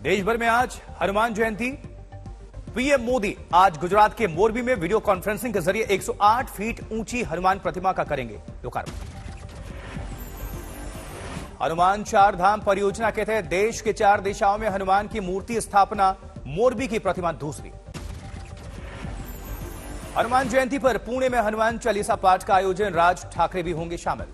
देश भर में आज हनुमान जयंती। पीएम मोदी आज गुजरात के मोरबी में वीडियो कॉन्फ्रेंसिंग के जरिए 108 फीट ऊंची हनुमान प्रतिमा का करेंगे लोकार्पण। हनुमान चार धाम परियोजना के तहत देश के 4 दिशाओं में हनुमान की मूर्ति स्थापना, मोरबी की प्रतिमा दूसरी। हनुमान जयंती पर पुणे में हनुमान चालीसा पाठ का आयोजन, राज ठाकरे भी होंगे शामिल।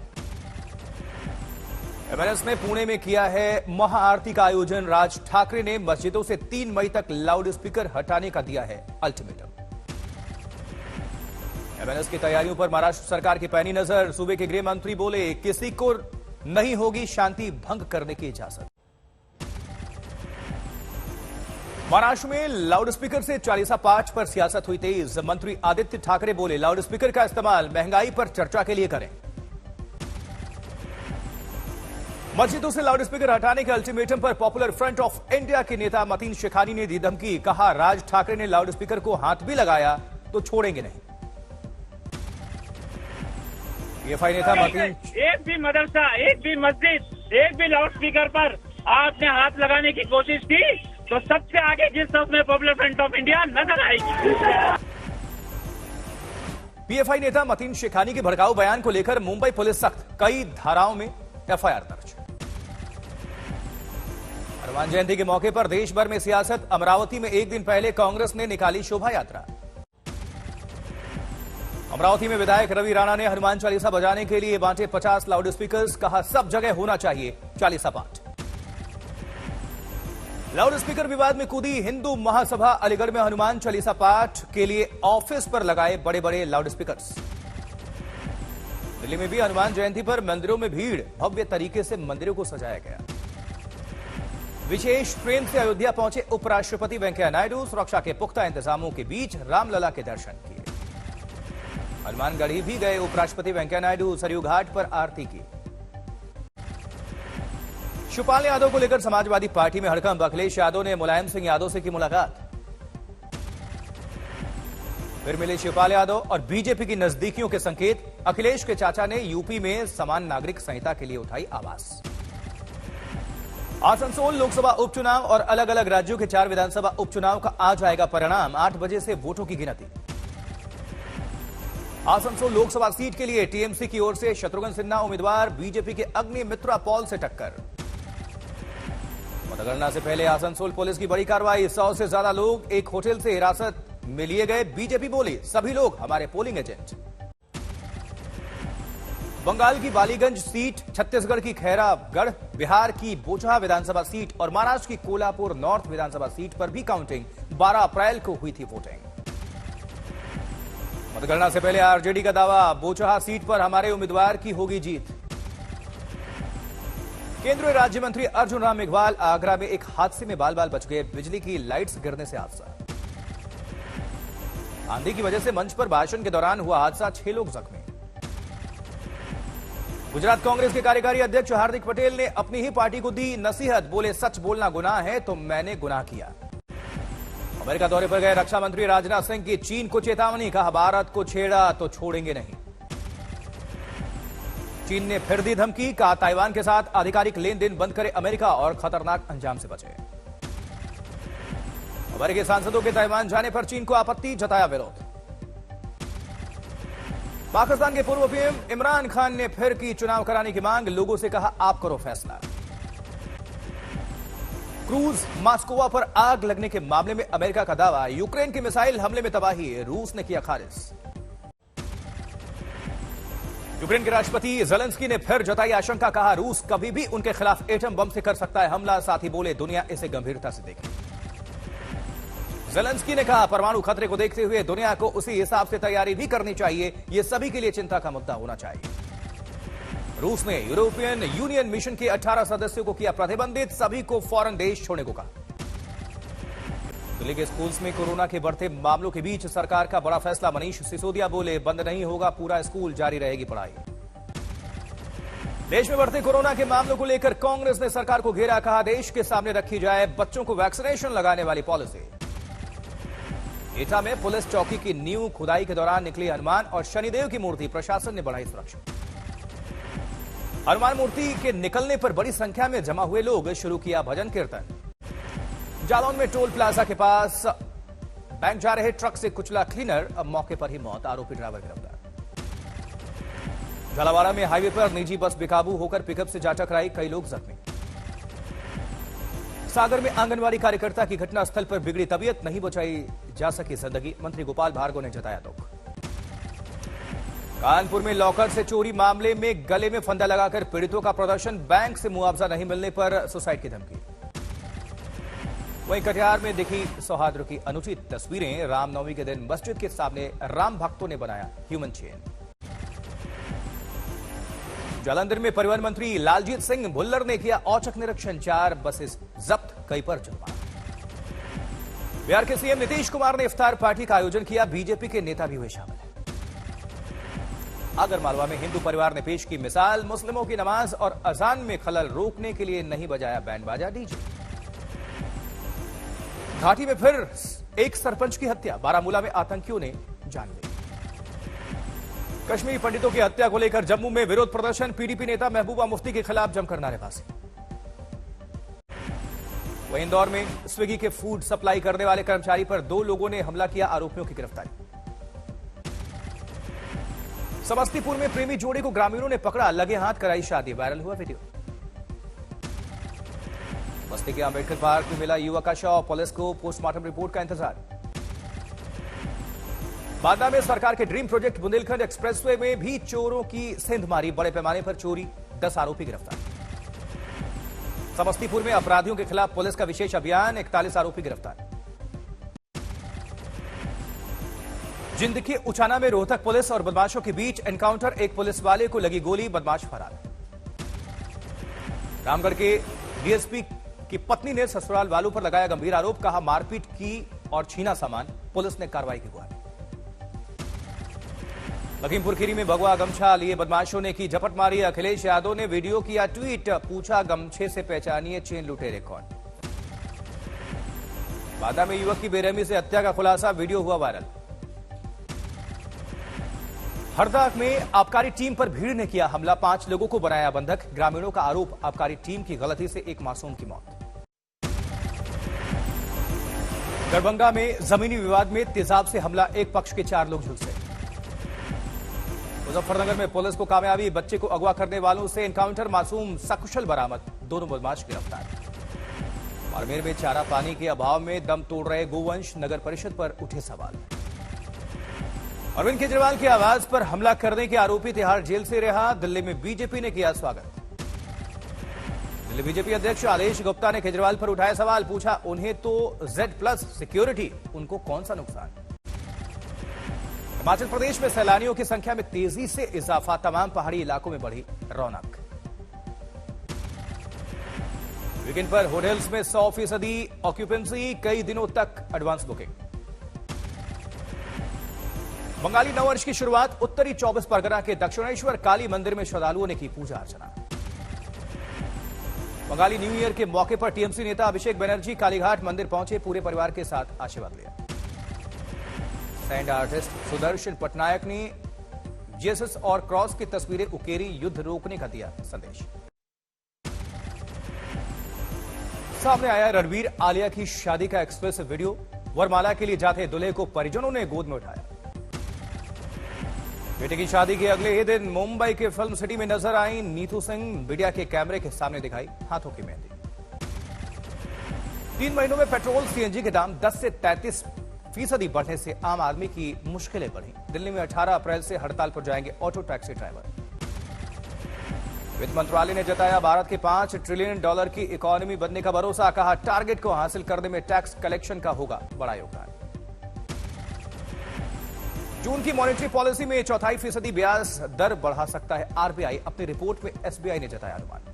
एमएनएस ने पुणे में किया है महाआरती का आयोजन, राज ठाकरे ने मस्जिदों से 3 मई तक लाउड स्पीकर हटाने का दिया है अल्टीमेटम। एमएनएस की तैयारियों पर महाराष्ट्र सरकार की पैनी नजर, सूबे के गृह मंत्री बोले किसी को नहीं होगी शांति भंग करने की इजाजत। महाराष्ट्र में लाउड स्पीकर से चालीसा पाठ पर सियासत हुई तेज, मंत्री आदित्य ठाकरे बोले लाउड स्पीकर का इस्तेमाल महंगाई पर चर्चा के लिए करें। मस्जिदों से लाउड स्पीकर हटाने के अल्टीमेटम पर पॉपुलर फ्रंट ऑफ इंडिया के नेता मतीन शेखानी ने दी धमकी, कहा राज ठाकरे ने लाउड स्पीकर को हाथ भी लगाया तो छोड़ेंगे नहीं। पीएफआई नेता मतीन, एक भी मदरसा, एक भी मस्जिद, एक भी लाउड स्पीकर पर आपने हाथ लगाने की कोशिश की तो सबसे आगे जिस शख्स में पॉपुलर फ्रंट ऑफ इंडिया नजर आएगी। पीएफआई नेता मतीन शेखानी के भड़काऊ बयान को लेकर मुंबई पुलिस सख्त, कई धाराओं में एफआईआर दर्ज। हनुमान जयंती के मौके पर देश भर में सियासत, अमरावती में एक दिन पहले कांग्रेस ने निकाली शोभा यात्रा। अमरावती में विधायक रवि राणा ने हनुमान चालीसा बजाने के लिए बांटे 50 लाउड स्पीकर्स, कहा सब जगह होना चाहिए चालीसा पाठ। लाउड स्पीकर विवाद में कूदी हिंदू महासभा, अलीगढ़ में हनुमान चालीसा पाठ के लिए ऑफिस पर लगाए बड़े बड़े लाउड स्पीकर्स। दिल्ली में भी हनुमान जयंती पर मंदिरों में भीड़, भव्य तरीके से मंदिरों को सजाया गया। विशेष ट्रेन से अयोध्या पहुंचे उपराष्ट्रपति वेंकैया नायडू, सुरक्षा के पुख्ता इंतजामों के बीच रामलला के दर्शन किए। हनुमानगढ़ी भी गए उपराष्ट्रपति वेंकैया नायडू, सरयू घाट पर आरती की। शिवपाल यादव को लेकर समाजवादी पार्टी में हड़कंप, अखिलेश यादव ने मुलायम सिंह यादव से की मुलाकात। फिर मिले शिवपाल यादव और बीजेपी की नजदीकियों के संकेत, अखिलेश के चाचा ने यूपी में समान नागरिक संहिता के लिए उठाई आवाज। आसनसोल लोकसभा उपचुनाव और अलग अलग राज्यों के 4 विधानसभा उपचुनाव का आज आएगा परिणाम, 8 बजे से वोटों की गिनती। आसनसोल लोकसभा सीट के लिए टीएमसी की ओर से शत्रुघ्न सिन्हा उम्मीदवार, बीजेपी के अग्नि मित्रा पॉल से टक्कर। मतगणना से पहले आसनसोल पुलिस की बड़ी कार्रवाई, 100 से ज्यादा लोग एक होटल से हिरासत में लिए गए, बीजेपी बोली सभी लोग हमारे पोलिंग एजेंट। बंगाल की बालीगंज सीट, छत्तीसगढ़ की खैरागढ़, बिहार की बोचहा विधानसभा सीट और महाराष्ट्र की कोल्हापुर नॉर्थ विधानसभा सीट पर भी काउंटिंग, 12 अप्रैल को हुई थी वोटिंग। मतगणना से पहले आरजेडी का दावा, बोचहा सीट पर हमारे उम्मीदवार की होगी जीत। केंद्रीय राज्य मंत्री अर्जुन राम मेघवाल, आगरा में एक हादसे में बाल बाल बच गए, बिजली की लाइट्स गिरने से हादसा। आंधी की वजह से मंच पर भाषण के दौरान हुआ हादसा, 6 लोग जख्मी। गुजरात कांग्रेस के कार्यकारी अध्यक्ष हार्दिक पटेल ने अपनी ही पार्टी को दी नसीहत, बोले सच बोलना गुनाह है तो मैंने गुनाह किया। अमेरिका दौरे पर गए रक्षा मंत्री राजनाथ सिंह की चीन को चेतावनी, कहा भारत को छेड़ा तो छोड़ेंगे नहीं। चीन ने फिर दी धमकी, कहा ताइवान के साथ आधिकारिक लेन देन बंद करे अमेरिका और खतरनाक अंजाम से बचे। अमेरिकी सांसदों के ताइवान जाने पर चीन को आपत्ति, जताया विरोध। पाकिस्तान के पूर्व पीएम इमरान खान ने फिर की चुनाव कराने की मांग, लोगों से कहा आप करो फैसला। क्रूज मास्कोवा पर आग लगने के मामले में अमेरिका का दावा, यूक्रेन के मिसाइल हमले में तबाही, रूस ने किया खारिज। यूक्रेन के राष्ट्रपति ज़ेलेंस्की ने फिर जताई आशंका, कहा रूस कभी भी उनके खिलाफ एटम बम से कर सकता है हमला, साथ ही बोले दुनिया इसे गंभीरता से देखे। ज़ेलेंस्की ने कहा परमाणु खतरे को देखते हुए दुनिया को उसी हिसाब से तैयारी भी करनी चाहिए, यह सभी के लिए चिंता का मुद्दा होना चाहिए। रूस ने यूरोपियन यूनियन मिशन के 18 सदस्यों को किया प्रतिबंधित, सभी को फौरन देश छोड़ने को कहा। दिल्ली के स्कूल्स में कोरोना के बढ़ते मामलों के बीच सरकार का बड़ा फैसला, मनीष सिसोदिया बोले बंद नहीं होगा पूरा स्कूल, जारी रहेगी पढ़ाई। देश में बढ़ते कोरोना के मामलों को लेकर कांग्रेस ने सरकार को घेरा, कहा देश के सामने रखी जाए बच्चों को वैक्सीनेशन लगाने वाली पॉलिसी। एटा में पुलिस चौकी की नींव खुदाई के दौरान निकली हनुमान और शनिदेव की मूर्ति, प्रशासन ने बढ़ाई सुरक्षा। हनुमान मूर्ति के निकलने पर बड़ी संख्या में जमा हुए लोग शुरू किया भजन कीर्तन। जालौन में टोल प्लाजा के पास बैंक जा रहे ट्रक से कुचला क्लीनर, अब मौके पर ही मौत, आरोपी ड्राइवर गिरफ्तार। झालावाड़ में हाईवे पर निजी बस बेकाबू होकर पिकअप से जा टकराई, कई लोग जख्मी। सागर में आंगनवाड़ी कार्यकर्ता की घटनास्थल पर बिगड़ी तबीयत, नहीं बचाई जा सकी जिंदगी, मंत्री गोपाल भार्गव ने जताया दुख। कानपुर में लॉकर से चोरी मामले में गले में फंदा लगाकर पीड़ितों का प्रदर्शन, बैंक से मुआवजा नहीं मिलने पर सुसाइड की धमकी। वहीं कटिहार में दिखी सौहार्द की अनुचित तस्वीरें, रामनवमी के दिन मस्जिद के सामने राम भक्तों ने बनाया ह्यूमन चेन। जालंधर में परिवहन मंत्री लालजीत सिंह भुल्लर ने किया औचक निरीक्षण, 4 बसेस जब्त, कई पर जुर्माना। बिहार के सीएम नीतीश कुमार ने इफ्तार पार्टी का आयोजन किया, बीजेपी के नेता भी हुए शामिल। आगरमालवा में हिंदू परिवार ने पेश की मिसाल, मुस्लिमों की नमाज और अजान में खलल रोकने के लिए नहीं बजाया बैंड बाजा डीजे। घाटी में फिर एक सरपंच की हत्या, बारामूला में आतंकियों ने जान ली। कश्मीरी पंडितों की हत्या को लेकर जम्मू में विरोध प्रदर्शन, पीडीपी नेता महबूबा मुफ्ती के खिलाफ जमकर नारेबाजी। वहीं इंदौर में स्विगी के फूड सप्लाई करने वाले कर्मचारी पर 2 लोगों ने हमला किया, आरोपियों की गिरफ्तारी। समस्तीपुर में प्रेमी जोड़े को ग्रामीणों ने पकड़ा, लगे हाथ कराई शादी, वायरल हुआ वीडियो। बस्ती के अंबेडकर पार्क में मिला युवक का शव, पुलिस को पोस्टमार्टम रिपोर्ट का इंतजार। बांदा में सरकार के ड्रीम प्रोजेक्ट बुंदेलखंड एक्सप्रेसवे में भी चोरों की सेंध मारी, बड़े पैमाने पर चोरी, 10 आरोपी गिरफ्तार। समस्तीपुर में अपराधियों के खिलाफ पुलिस का विशेष अभियान, 41 आरोपी गिरफ्तार। जिंद के उचाना में रोहतक पुलिस और बदमाशों के बीच एनकाउंटर, एक पुलिस वाले को लगी गोली, बदमाश फरार। रामगढ़ के डीएसपी की पत्नी ने ससुराल वालों पर लगाया गंभीर आरोप, कहा मारपीट की और छीना सामान, पुलिस ने कार्रवाई की गुहार। लखीमपुर खीरी में भगवा गमछा लिए बदमाशों ने की झपट मारी, अखिलेश यादव ने वीडियो किया ट्वीट, पूछा गमछे से पहचानिए चेन लुटेरे कौन। बांदा में युवक की बेरहमी से हत्या का खुलासा, वीडियो हुआ वायरल। हरदा में आबकारी टीम पर भीड़ ने किया हमला, 5 लोगों को बनाया बंधक, ग्रामीणों का आरोप आबकारी टीम की गलती से एक मासूम की मौत। दरभंगा में जमीनी विवाद में तेजाब से हमला, एक पक्ष के 4 लोग झुलसे। मुजफ्फरनगर में पुलिस को कामयाबी, बच्चे को अगवा करने वालों से एनकाउंटर, मासूम सकुशल बरामद, 2 बदमाश गिरफ्तार। बाड़मेर में चारा पानी के अभाव में दम तोड़ रहे गोवंश, नगर परिषद पर उठे सवाल। अरविंद केजरीवाल की आवाज पर हमला करने के आरोपी तिहाड़ जेल से रिहा, दिल्ली में बीजेपी ने किया स्वागत। दिल्ली बीजेपी अध्यक्ष आदेश गुप्ता ने केजरीवाल पर उठाए सवाल, पूछा उन्हें तो Z+ सिक्योरिटी, उनको कौन सा नुकसान। हिमाचल प्रदेश में सैलानियों की संख्या में तेजी से इजाफा, तमाम पहाड़ी इलाकों में बढ़ी रौनक। वीकेंड पर होटल्स में 100% ऑक्यूपेंसी, कई दिनों तक एडवांस बुकिंग। बंगाली नववर्ष की शुरुआत, उत्तरी 24 परगना के दक्षिणेश्वर काली मंदिर में श्रद्धालुओं ने की पूजा अर्चना। बंगाली न्यू ईयर के मौके पर टीएमसी नेता अभिषेक बनर्जी कालीघाट मंदिर पहुंचे, पूरे परिवार के साथ आशीर्वाद लिया। सैंड आर्टिस्ट सुदर्शन पटनायक ने जीएसएस और क्रॉस की तस्वीरें उकेरी, युद्ध रोकने का दिया संदेश। सामने आया रणवीर आलिया की शादी का एक्सक्लूसिव वीडियो, वरमाला के लिए जाते दूल्हे को परिजनों ने गोद में उठाया। बेटे की शादी के अगले ही दिन मुंबई के फिल्म सिटी में नजर आई नीतू सिंह, मीडिया के कैमरे के सामने दिखाई हाथों की मेहंदी। 3 महीनों में पेट्रोल सीएनजी के दाम 10 से 33% बढ़ने से आम आदमी की मुश्किलें बढ़ी। दिल्ली में 18 अप्रैल से हड़ताल पर जाएंगे ऑटो टैक्सी ड्राइवर। वित्त मंत्रालय ने जताया भारत के $5 ट्रिलियन की इकोनॉमी बनने का भरोसा, कहा टारगेट को हासिल करने में टैक्स कलेक्शन का होगा बड़ा योगदान। जून की मॉनेटरी पॉलिसी में 0.25% ब्याज दर बढ़ा सकता है आरबीआई, अपनी रिपोर्ट में एसबीआई ने जताया अनुमान।